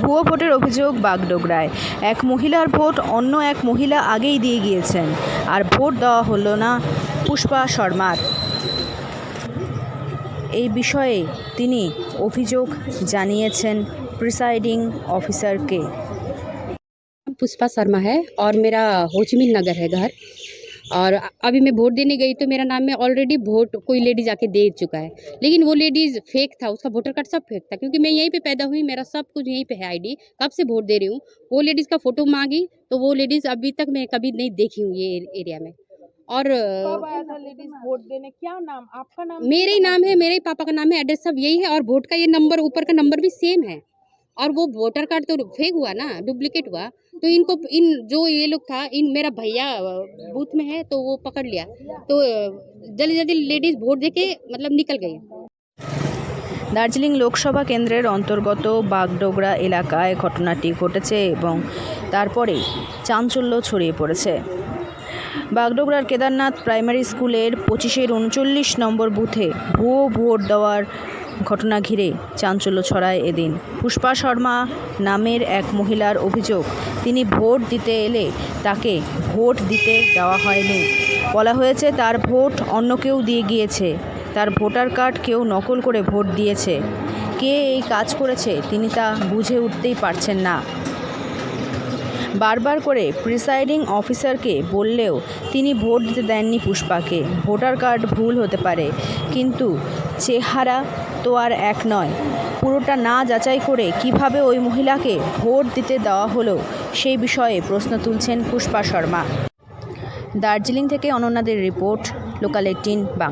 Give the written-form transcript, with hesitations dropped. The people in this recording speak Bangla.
ভুয়ো ভোটের অভিযোগ বাগডোগরায়। এক মহিলার ভোট অন্য এক মহিলা আগেই দিয়ে গিয়েছেন, আর ভোট দেওয়া হলো না পুষ্পা শর্মার। এই বিষয়ে তিনি অভিযোগ জানিয়েছেন প্রিসাइडिंग ऑफिसरকে। पुष्पा शर्मा है और मेरा होचमिन नगर है घर। और अभी मैं वोट देने गई तो मेरा नाम में ऑलरेडी वोट कोई लेडीज आके दे चुका है, लेकिन वो लेडीज फेक था, उसका वोटर कार्ड सब फेक था, क्योंकि मैं यहीं पे पैदा हुई, मेरा सब कुछ यहीं पे है आईडी, कब से वोट दे रही हूँ। वो लेडीज का फोटो मांगी तो वो लेडीज अभी तक मैं कभी नहीं देखी हूँ ये एरिया में। और कब आया था लेडीज वोट देने? क्या नाम आपका? नाम मेरे ही नाम है, मेरे ही पापा का नाम है, एड्रेस सब यही है, और वोट का ये नंबर ऊपर का नंबर भी सेम है। और वो वोटर कार्ड तो फेक हुआ ना, डुप्लीकेट हुआ। तो इनको इन जो ये लोग था, इन मेरा भैया बूथ में है तो वो पकड़ लिया, तो जल्दी जल्दी लेडीज वोट देके मतलब निकल गई। দার্জিলিং লোকসভা কেন্দ্রের অন্তর্গত বাগডোগরা এলাকায় ঘটনাটি ঘটেছে এবং তারপরেই চাঞ্চল্য ছড়িয়ে পড়েছে। বাগডোগরার কেদারনাথ প্রাইমারি স্কুলের 25-এর 39 নম্বর বুথে ভুয়ো ভোট দেওয়ার ঘটনা ঘিরে চাঞ্চল্য ছড়ায় এদিন। পুষ্পা শর্মা নামের এক মহিলার অভিযোগ, তিনি ভোট দিতে এলে তাকে ভোট দিতে দেওয়া হয়নি। বলা হয়েছে তার ভোট অন্য কেউ দিয়ে গিয়েছে, তার ভোটার কার্ড কেউ নকল করে ভোট দিয়েছে। কে এই কাজ করেছে তিনি তা বুঝে উঠতেই পারছেন না। বারবার করে প্রিসাইডিং অফিসারকে বললেও তিনি ভোট দিতে দেননি পুষ্পাকে। ভোটার কার্ড ভুল হতে পারে, কিন্তু চেহারা তো আর এক নয়। পুরোটা না যাচাই করে কিভাবে ওই মহিলাকে ভোট দিতে দেওয়া হলো সেই বিষয়ে প্রশ্ন তুলছেন পুষ্পা শর্মা। দার্জিলিং থেকে অনন্যাদের রিপোর্ট, লোকাল 18 বাংলা।